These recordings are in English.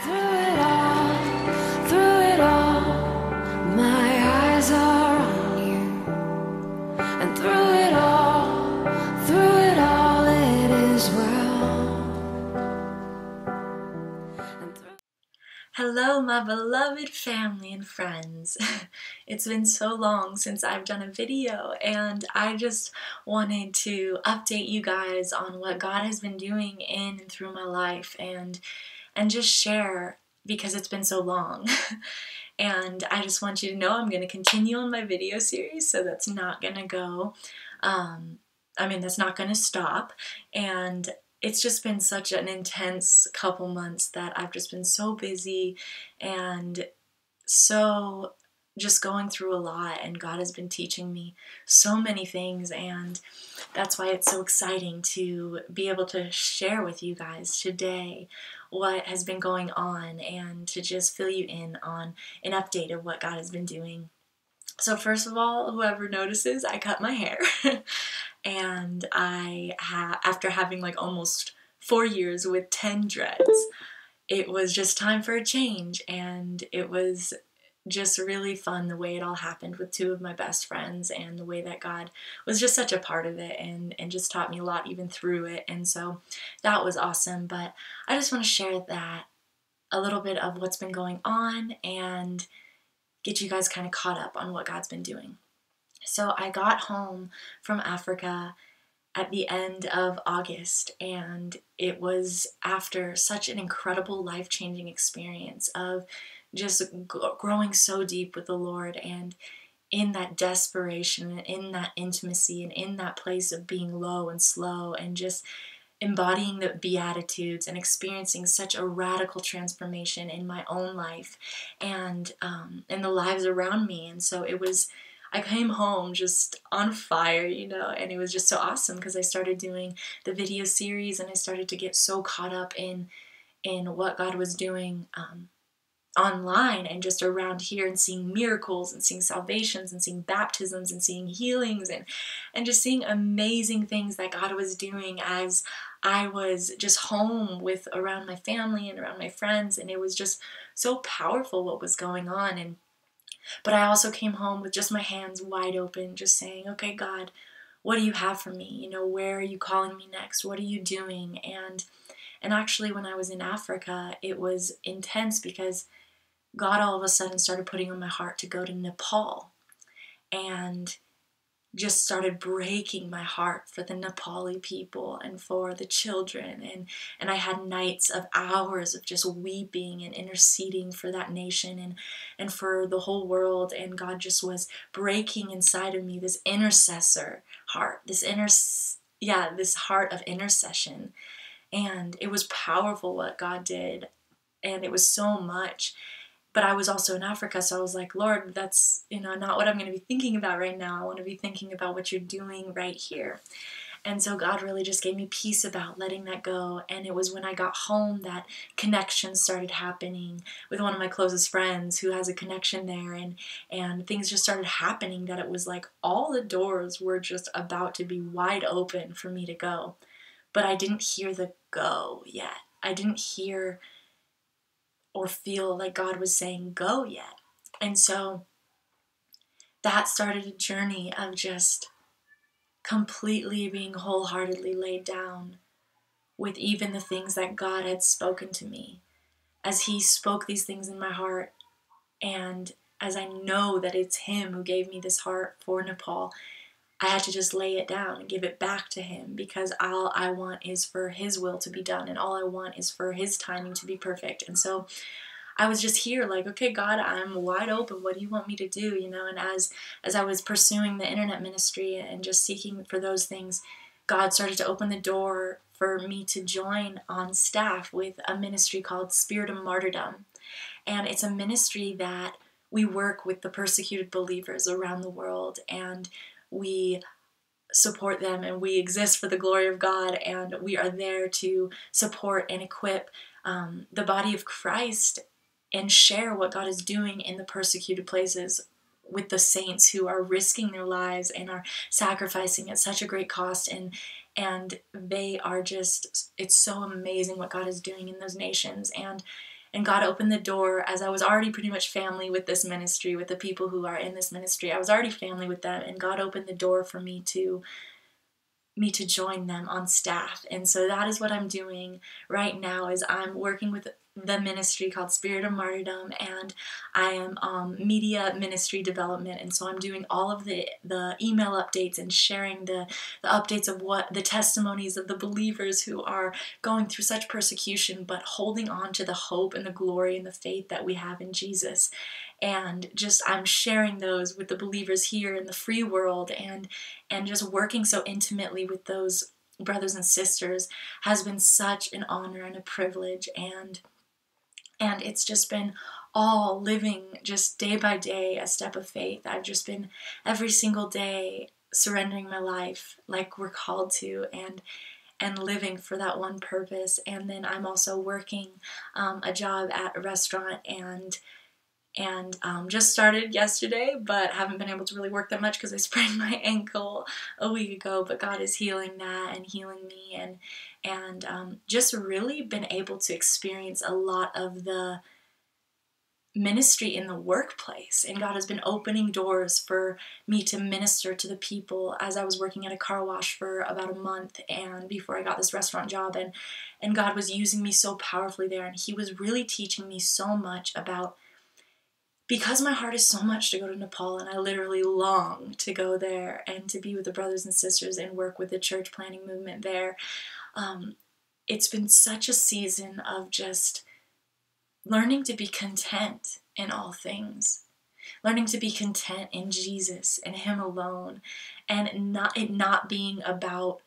Through it all, my eyes are on you. And through it all, it is well. Hello, my beloved family and friends. It's been so long since I've done a video, and I just wanted to update you guys on what God has been doing in and through my life and just share, because it's been so long. And I just want you to know I'm going to continue on my video series, so that's not going to go, that's not going to stop. And it's just been such an intense couple months that I've just been so busy and so just going through a lot, and God has been teaching me so many things, and that's why it's so exciting to be able to share with you guys today what has been going on and to just fill you in on an update of what God has been doing. So first of all, whoever notices, I cut my hair. And after having like almost 4 years with 10 dreads, it was just time for a change, and it was just really fun the way it all happened with two of my best friends, and the way that God was just such a part of it and just taught me a lot even through it. And so that was awesome. But I just want to share that a little bit of what's been going on and get you guys kind of caught up on what God's been doing. So I got home from Africa at the end of August, and it was after such an incredible life-changing experience of just growing so deep with the Lord, and in that desperation and in that intimacy and in that place of being low and slow and just embodying the Beatitudes and experiencing such a radical transformation in my own life and in the lives around me. And so I came home just on fire, and it was just so awesome because I started doing the video series, and I started to get so caught up in what God was doing online and just around here, and seeing miracles and seeing salvations and seeing baptisms and seeing healings and just seeing amazing things that God was doing as I was just home around my family and around my friends. And it was just so powerful what was going on. But I also came home with just my hands wide open, just saying, okay, God, what do you have for me? Where are you calling me next? What are you doing? And actually, when I was in Africa, it was intense because God all of a sudden started putting on my heart to go to Nepal, and just started breaking my heart for the Nepali people and for the children. And I had nights of hours of just weeping and interceding for that nation and for the whole world. And God just was breaking inside of me this intercessor heart, this heart of intercession. And it was powerful what God did, and it was so much. But I was also in Africa, so I was like, Lord, that's not what I'm going to be thinking about right now. I want to be thinking about what you're doing right here. And so God really just gave me peace about letting that go. And it was when I got home that connections started happening with one of my closest friends who has a connection there, and things just started happening that it was like all the doors were just about to be wide open for me to go. But I didn't hear the go yet. I didn't hear or feel like God was saying go yet. And so that started a journey of just completely being wholeheartedly laid down with even the things that God had spoken to me, as he spoke these things in my heart. And as I know that it's him who gave me this heart for Nepal, I had to just lay it down and give it back to him, because all I want is for his will to be done, and all I want is for his timing to be perfect. And so I was just here like, okay, God, I'm wide open. What do you want me to do? And as I was pursuing the internet ministry and just seeking for those things, God started to open the door for me to join on staff with a ministry called Spirit of Martyrdom. And it's a ministry that we work with the persecuted believers around the world, and we support them, and we exist for the glory of God, and we are there to support and equip the body of Christ and share what God is doing in the persecuted places with the saints who are risking their lives and are sacrificing at such a great cost. And they are just, it's so amazing what God is doing in those nations. And God opened the door, as I was already pretty much family with this ministry, with the people who are in this ministry. I was already family with them, and God opened the door for me to join them on staff. And so that is what I'm doing right now, is I'm working with the ministry called Spirit of Martyrdom, and I am media ministry development. And so I'm doing all of the email updates and sharing the updates of what the testimonies of the believers who are going through such persecution, but holding on to the hope and the glory and the faith that we have in Jesus. And just I'm sharing those with the believers here in the free world, and just working so intimately with those brothers and sisters has been such an honor and a privilege. And it's just been all living just day by day a step of faith. I've just been every single day surrendering my life like we're called to, and living for that one purpose. And then I'm also working a job at a restaurant, and just started yesterday, but haven't been able to really work that much because I sprained my ankle a week ago. But God is healing that and healing me, and just really been able to experience a lot of the ministry in the workplace. And God has been opening doors for me to minister to the people, as I was working at a car wash for about a month and before I got this restaurant job, and God was using me so powerfully there, and He was really teaching me so much about, because my heart is so much to go to Nepal, and I literally long to go there and to be with the brothers and sisters and work with the church planting movement there. It's been such a season of just learning to be content in all things, learning to be content in Jesus and Him alone, and it not being about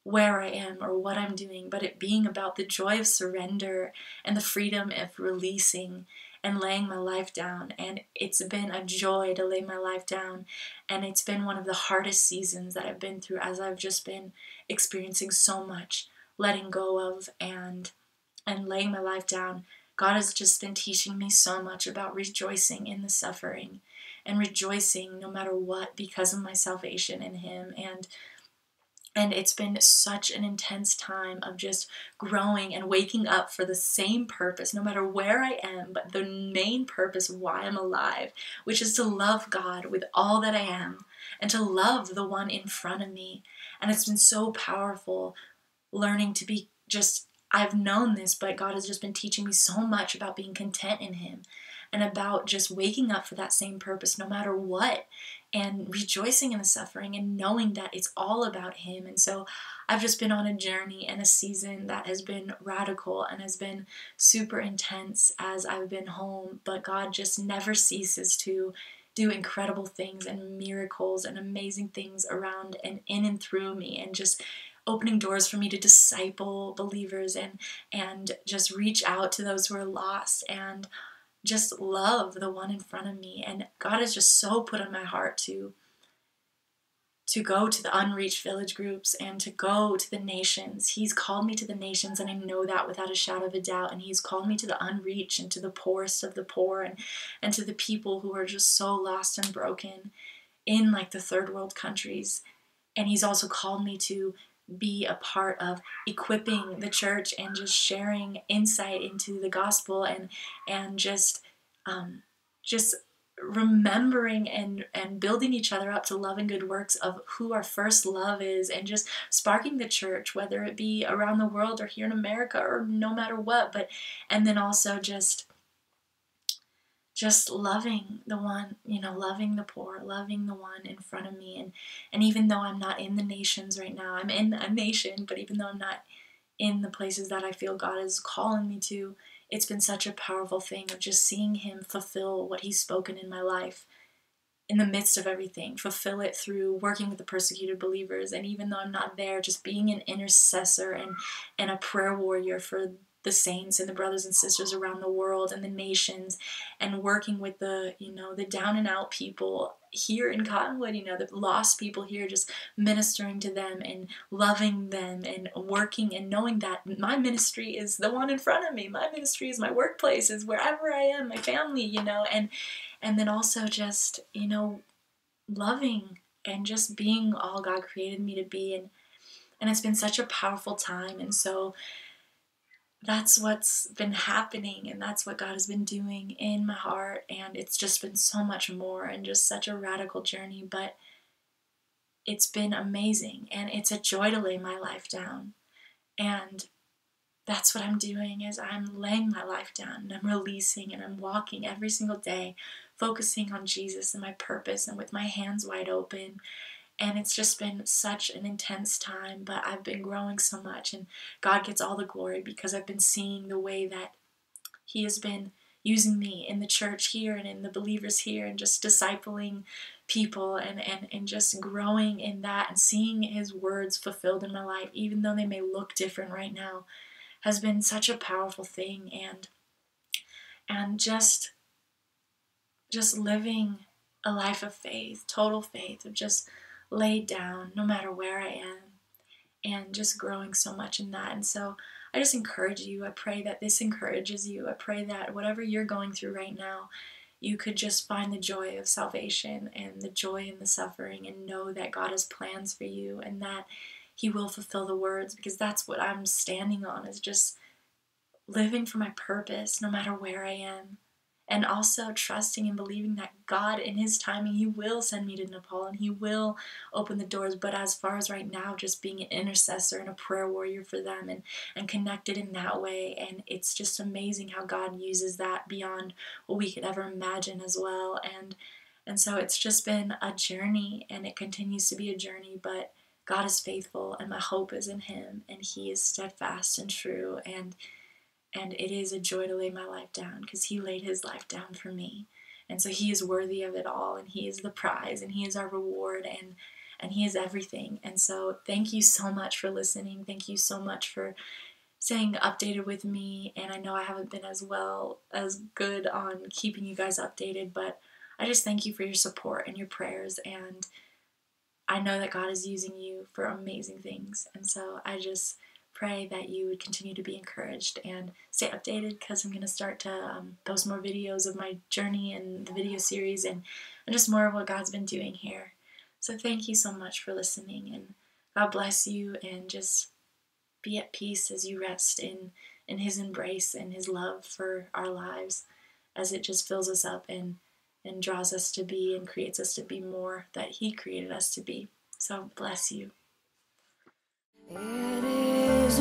where I am or what I'm doing, but it being about the joy of surrender and the freedom of releasing and laying my life down. And it's been a joy to lay my life down, and it's been one of the hardest seasons that I've been through, as I've just been experiencing so much letting go of and laying my life down. God has just been teaching me so much about rejoicing in the suffering and rejoicing no matter what, because of my salvation in Him. And it's been such an intense time of just growing and waking up for the same purpose, no matter where I am, but the main purpose of why I'm alive, which is to love God with all that I am and to love the one in front of me. And it's been so powerful learning to be just, I've known this, but God has just been teaching me so much about being content in Him and about just waking up for that same purpose no matter what, and rejoicing in the suffering and knowing that it's all about Him. And so I've just been on a journey and a season that has been radical and has been super intense as I've been home, but God just never ceases to do incredible things and miracles and amazing things around and in and through me, and just opening doors for me to disciple believers and just reach out to those who are lost and just love the one in front of me. And God has just so put on my heart to go to the unreached village groups and to go to the nations. He's called me to the nations, and I know that without a shadow of a doubt. And He's called me to the unreached and to the poorest of the poor, and to the people who are just so lost and broken in like the third world countries. And He's also called me to be a part of equipping the church and just sharing insight into the gospel, and just remembering and building each other up to love and good works of who our first love is, and just sparking the church, whether it be around the world or here in America or no matter what. But and then also just loving the one, loving the poor, loving the one in front of me. And even though I'm not in the nations right now, I'm in a nation, but even though I'm not in the places that I feel God is calling me to, it's been such a powerful thing of just seeing Him fulfill what He's spoken in my life in the midst of everything, fulfill it through working with the persecuted believers. And even though I'm not there, just being an intercessor and a prayer warrior for the saints and the brothers and sisters around the world and the nations, and working with the down and out people here in Cottonwood, the lost people here, just ministering to them and loving them and working and knowing that my ministry is the one in front of me. My ministry is my workplace, is wherever I am, my family, and then also just, loving and just being all God created me to be. And it's been such a powerful time. And so that's what's been happening, and that's what God has been doing in my heart, and it's just been so much more and just such a radical journey, but it's been amazing, and it's a joy to lay my life down. And that's what I'm doing, is I'm laying my life down, and I'm releasing, and I'm walking every single day, focusing on Jesus and my purpose, and with my hands wide open. And it's just been such an intense time, but I've been growing so much, and God gets all the glory because I've been seeing the way that He has been using me in the church here and in the believers here, and just discipling people, and just growing in that, and seeing His words fulfilled in my life, even though they may look different right now, has been such a powerful thing. And just living a life of faith, total faith, of just laid down no matter where I am, and just growing so much in that. And so I just encourage you. I pray that this encourages you. I pray that whatever you're going through right now, you could just find the joy of salvation and the joy in the suffering, and know that God has plans for you, and that He will fulfill the words, because that's what I'm standing on, is just living for my purpose no matter where I am. And also trusting and believing that God, in His timing, He will send me to Nepal, and He will open the doors. But as far as right now, just being an intercessor and a prayer warrior for them, and connected in that way. And it's just amazing how God uses that beyond what we could ever imagine as well. And so it's just been a journey, and it continues to be a journey. But God is faithful, and my hope is in Him, and He is steadfast and true. And it is a joy to lay my life down, because He laid His life down for me. And so He is worthy of it all, and He is the prize, and He is our reward, and He is everything. And so thank you so much for listening. Thank you so much for staying updated with me. And I know I haven't been as good on keeping you guys updated, but I just thank you for your support and your prayers. And I know that God is using you for amazing things. And so I just pray that you would continue to be encouraged and stay updated, because I'm going to start to post more videos of my journey and the video series, and just more of what God's been doing here. So thank you so much for listening, and God bless you, and just be at peace as you rest in His embrace and His love for our lives, as it just fills us up and draws us to be and creates us to be more that He created us to be. So bless you. It is